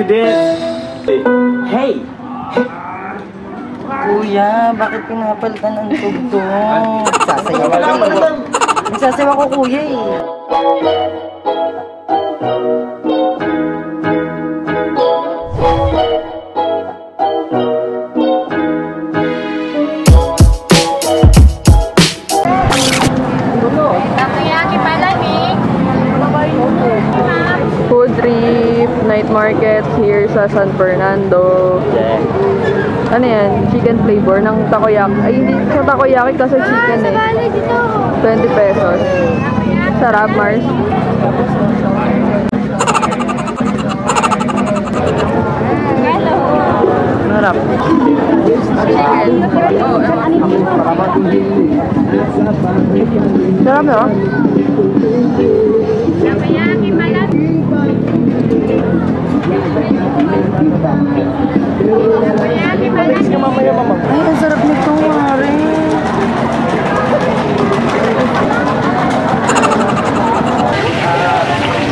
this. Hey! Kuya, bakit pinapalitan ang tugtog? Sasayaw ako eh. Nagsasayaw ako kuya eh. Food trip, night market here sa San Fernando. Ano yan? Chicken flavor ng takoyaki. Ay, hindi sa takoyaki kasi chicken eh. 20 pesos. Sarap, Mars. Sarap. Chicken. Oh, sarap no? Ay, ang sarap nito, Mari.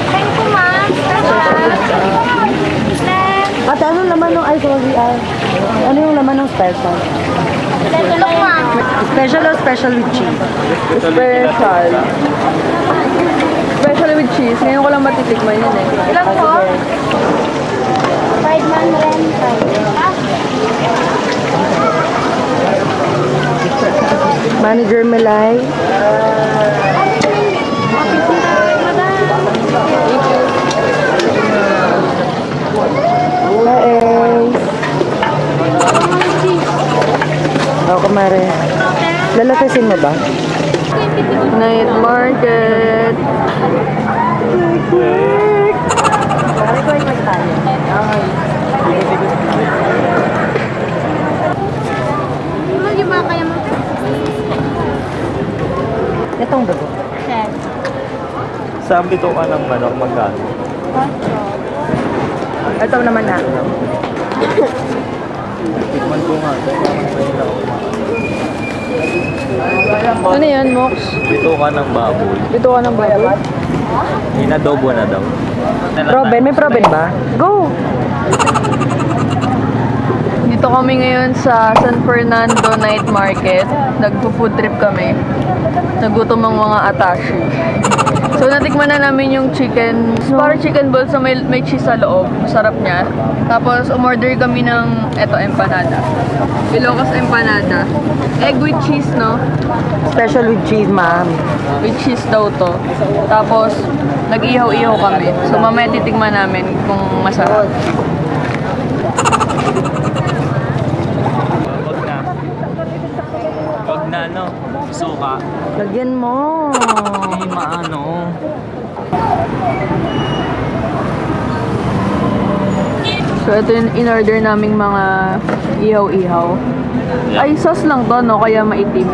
Thank you, ma'am. Ate, anong laman ng, ay, sorry, ano yung laman ng special? Tulog, ma'am. Special or special with cheese? Special. Special with cheese. Ngayon ko lang matitikman yun eh. Ilan po? Fried man rin. Manager Melay. Ako, kumare. Lalatasin mo ba? Night market. Pare ko ay magtayo. Yung mga kaya mo? Itong dugo. Yes. Sabi to ka ng manok magkano? Ito naman na. Tikman ko nga. Ano yan, Mox? Bito ka ng baboy. Dito ka ng bayabat? Inadobo na daw. Proben, may proben ba? Go! Dito kami ngayon sa San Fernando Night Market. Nagpo-food trip kami. Nagutom ang mga atashi. So natikman na namin yung chicken, parang chicken balls na may cheese sa loob. Masarap niya. Tapos umorder kami ng empanada. Ilocos empanada. Egg with cheese, no? Special with cheese, ma'am. With cheese daw to. Tapos nag-ihaw-ihaw kami. So mamaya titikman namin kung masarap. Wag na, no? Suka. Lagyan mo. Hindi maano. So ito yung in-order naming mga ihaw-ihaw. Ay, sauce lang to, no? Kaya maitim.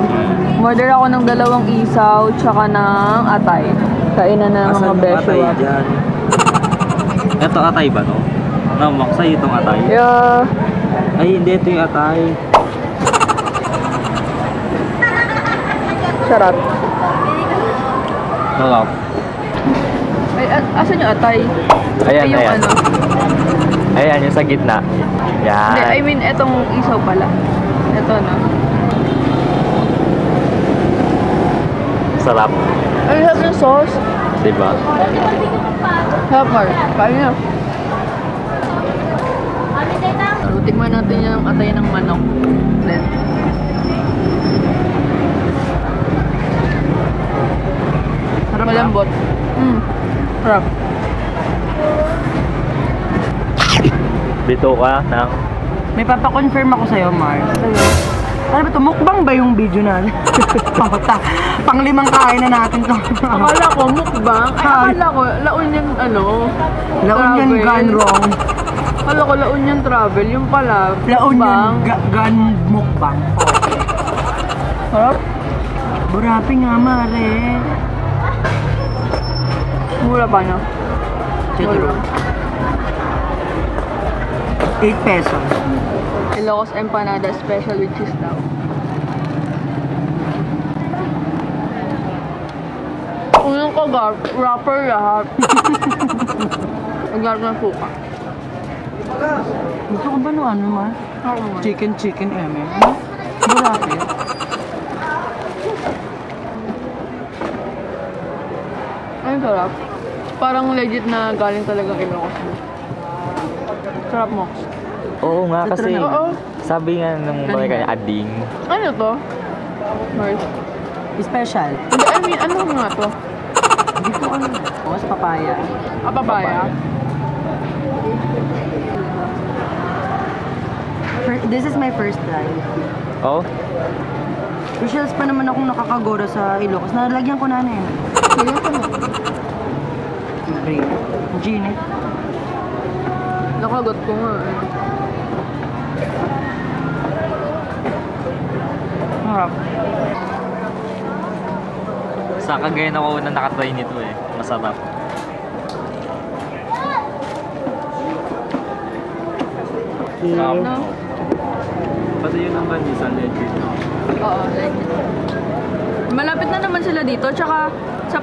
Order ako ng 2 isaw, tsaka ng atay. Kainan na ng mga besyo. Dyan? Ito atay ba, no? Namak sa'yo itong atay? Yeah. Ay, hindi. Ito yung atay. Sarap. Sarap. Ay, asan yung atay? Ayan, Ay, yung ayan. ano? Ayan, yung sa gitna. Yan. Hindi, I mean, etong isaw pala. Ito, no? Sarap. Ay, sarap yung sauce. Diba? Sarap, Mark. Kaya nyo. So, tikman natin yung atay ng manok. Then, sarap malambot. Sarap. Bito ka ng... May papakonfirm ako sa'yo, Mars. Ano ba ito? Mukbang ba yung video natin? Pang-5 kain na natin to. Akala ko mukbang. Ay, akala ko La Union La Union gone wrong. Akala ko La Union travel. Yung pala, La Union mukbang. gone mukbang. Sarap. Burapi nga, Mare. Mura pa, no? Siguro. 8 pesos. Ilocos empanada special with cheese daw. Unang kagat, wrapper lahat. Ang garap ng suka. Gusto ko ba no ano, ma? Chicken, eme. Bakit? Ay, sarap. Parang legit na galing talagang Ilocos. Sarap mo. Oo nga kasi Oo. sabi nga nung mga kanya ading. Ano to? Mars. Special. Hindi, I mean, ano nga to? Hindi ko ano. Mas papaya. Ah, papaya? This is my first try. Oh? Usuals pa naman akong nakakagora sa Ilocos. Nalagyan ko na eh. Sige ko na. Gin eh. Nakagot ko nga eh. Harap. Sa Cagayan ako na nakatry nito eh. Masarap. No? Pati yun ang banisa legit. Oo, legit. Malapit na naman sila dito, tsaka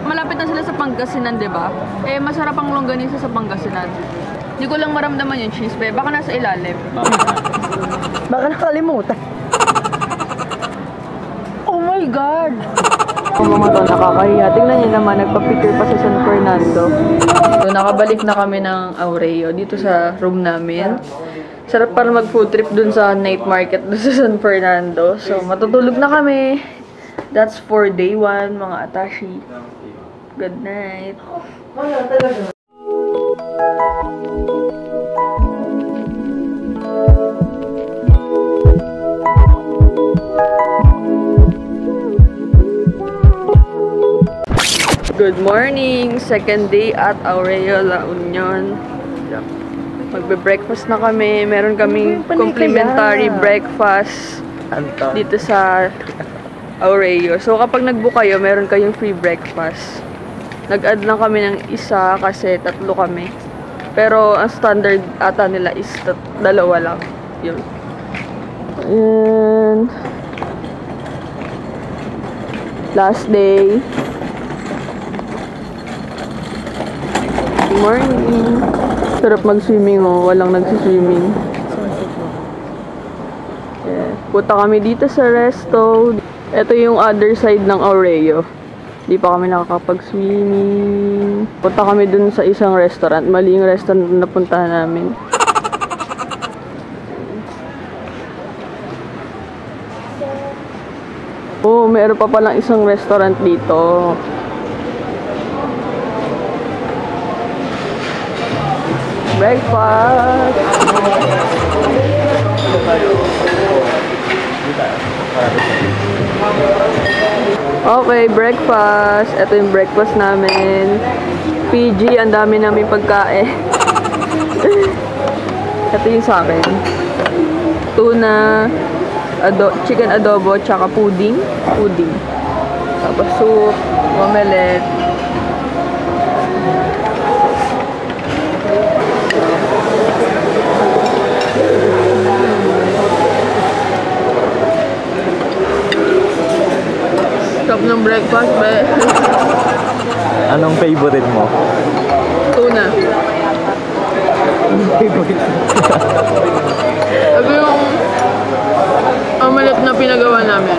malapit na sila sa Pangasinan, di ba? Eh, masarap ang longganisa sa Pangasinan. Hindi ko lang maramdaman yung cheese, be. Baka nasa ilalim. Baka nakalimutan. Oh my God! Ang mga to, nakakahiya. Tingnan niyo naman, nagpa-picture pa sa San Fernando. So, nakabalik na kami ng Aureo dito sa room namin. Sarap para mag-food trip dun sa night market dun sa San Fernando. So, matutulog na kami. That's for day 1, mga atashi. Good night. Good morning! Second day at Aureo, La Union. Magbe-breakfast na kami. Meron kaming complimentary breakfast dito sa Aureo. So, kapag nag-book kayo, meron kayong free breakfast. Nag-add lang kami ng isa kasi 3 kami. Pero, ang standard ata nila is 2 lang. Yun. And last day. Good morning. Sarap mag-swimming oh. Walang nagsiswimming. Yeah. Punta kami dito sa resto. Ito yung other side ng Aureo. Di pa kami nakakapag-swimming. Punta kami dun sa isang restaurant. Mali yung restaurant na napuntahan namin. Oh, meron pa palang isang restaurant dito. Breakfast! Okay, breakfast. Ito yung breakfast namin. PG, ang dami namin pagkain. Ito yung sa akin. Tuna, chicken adobo, tsaka pudding. Tapos soup, omelette. Sarap ng breakfast, be. Anong favorite mo? Tuna. Ito yung omelette na pinagawa namin.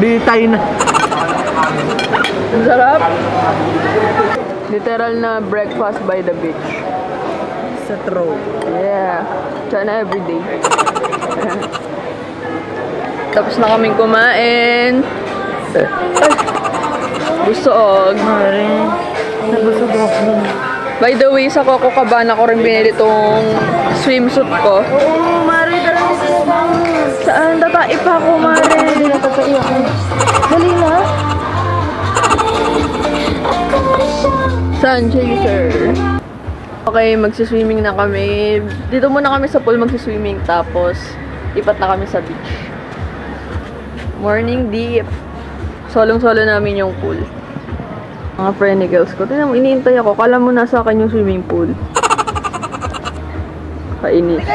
Bitay na. Ang sarap. Literal na breakfast by the beach. Sa throw. Yeah. Sana everyday. Tapos na kaming kumain. Ay, busog. Nabusog ako. By the way, sa Coco Cabana ko rin binili tong swimsuit ko. Oo, Mari, tara dito. Saan? Tatai pa ako, Mare. Hindi na tatai ako. Dali na. Sun chaser. Okay, magsiswimming na kami. Dito muna kami sa pool magsiswimming. Tapos, lipat na kami sa beach. Morning dip. Solong-solo namin yung pool. Mga frenigals ko. Tignan mo, iniintay ako. Kala mo nasa akin yung swimming pool. Kainis.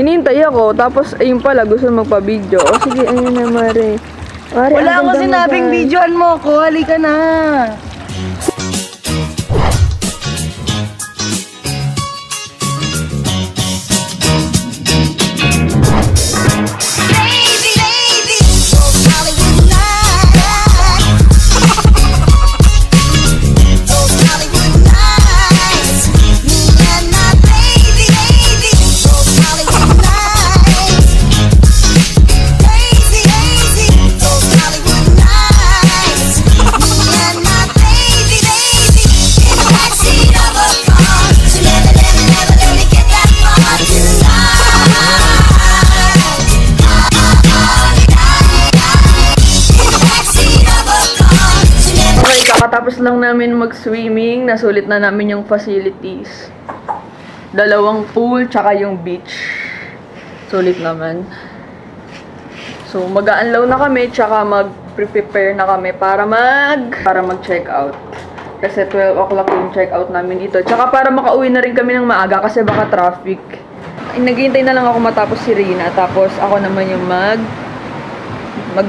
Iniintay ako. Tapos, ayun pala, gusto magpa-video. O sige, ayun na, Mare. Mari, Wala ang akong ganda mo, sinabing guys. videoan mo ko. Halika na. Baby, baby, those Hollywood nights. Those Hollywood nights. Me and my baby, baby, those Hollywood nights. Crazy, crazy, those Hollywood nights. Me and my baby, baby, in the backseat of a car. So never, never, never let me get that far tonight. Okay, kakatapos lang namin mag-swimming. Nasulit na namin yung facilities. 2 pool, tsaka yung beach. Sulit naman. So, mag-a-unload na kami, tsaka mag-prepare na kami para mag-check out. Kasi 12 o'clock yung check out namin dito. Tsaka para makauwi na rin kami ng maaga kasi baka traffic. Naghihintay na lang ako matapos si Rina. Tapos ako naman yung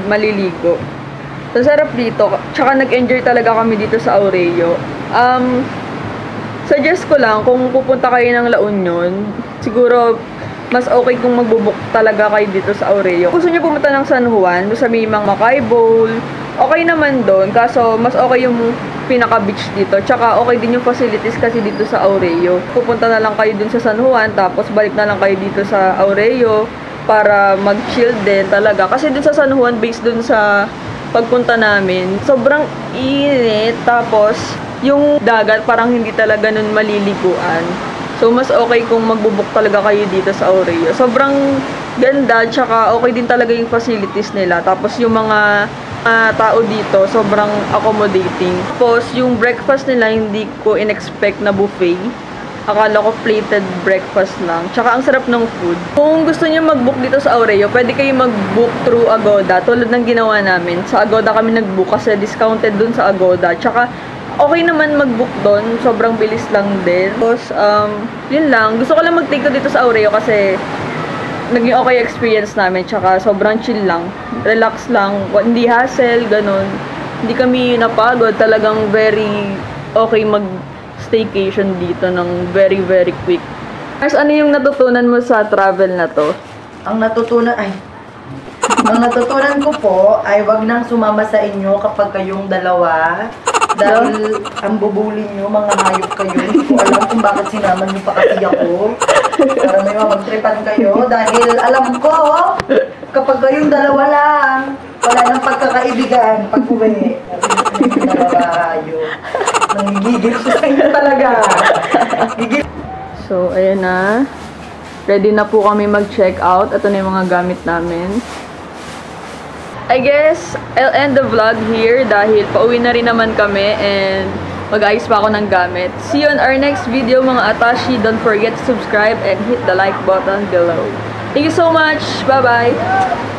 maliligo. So, sarap dito. Tsaka nag-enjoy talaga kami dito sa Aureo. Suggest ko lang, kung pupunta kayo ng La Union, siguro, mas okay kung magbubuk talaga kayo dito sa Aureo. Gusto nyo pumunta ng San Juan, doon sa may mga Macay Bowl, okay naman doon, kaso mas okay yung pinaka-beach dito. Tsaka okay din yung facilities kasi dito sa Aureo. Pupunta na lang kayo dun sa San Juan, tapos balik na lang kayo dito sa Aureo para mag-chill din talaga. Kasi dun sa San Juan, based dun sa pagpunta namin, sobrang init, tapos yung dagat parang hindi talaga nun maliliguan. So, mas okay kung magbubuk talaga kayo dito sa Aureo. Sobrang ganda, tsaka okay din talaga yung facilities nila. Tapos yung mga tao dito, sobrang accommodating. Tapos yung breakfast nila, hindi ko in-expect na buffet. Akala ko plated breakfast lang. Tsaka ang sarap ng food. Kung gusto niyo mag-book dito sa Aureo, pwede kayo mag-book through Agoda. Tulad ng ginawa namin. Sa Agoda kami nag-book kasi discounted dun sa Agoda. Tsaka okay naman mag-book doon. Sobrang bilis lang din. Tapos, yun lang. Gusto ko lang mag-take dito sa Aureo kasi naging okay experience namin. Tsaka sobrang chill lang. Relax lang. Hindi hassle, ganun. Hindi kami napagod. Talagang very okay mag-staycation dito ng very, very quick. Mars, ano yung natutunan mo sa travel na to? Ang natutunan ko po ay wag nang sumama sa inyo kapag kayong dalawa. Dahil ang bubulin nyo, mga hayop kayo. Hindi ko alam kung bakit sinama nyo pa kasi ako. Para may mamagtripan kayo. Dahil alam ko, kapag kayong dalawa lang, wala nang pagkakaibigan pag uwi. Dalawa hayop. Nangigigil ko sa inyo talaga. So, ayan na. Ready na po kami mag-check out. Ito na yung mga gamit namin. I guess, I'll end the vlog here dahil pauwi na rin naman kami and mag-ayos pa ako ng gamit. See you on our next video mga Atashi. Don't forget to subscribe and hit the like button below. Thank you so much. Bye-bye!